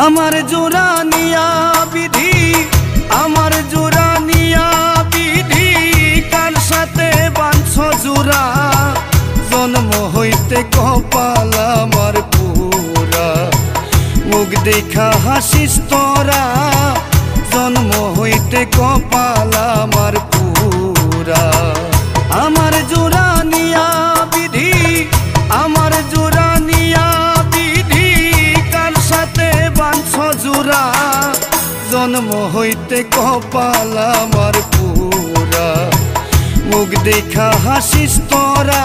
আমার জোড়া নিয়া বিধি, আমার জোড়া নিয়া বিধি, কার সাথে বাঁধছ জোড়া? জন্ম হইতে কপাল আমার পুরা, মুখ দেখা হাসিস তোরা। জন্ম হইতে কপাল আমার পুরা। আমার জোড়া নিয়া বিধি, আমার জোড়া নিয়া বিধি, কার সাথে বাঁধছ জোড়া? জন্ম হইতে কপাল আমার পুরা, মুখ দেখা হাসিস তোরা।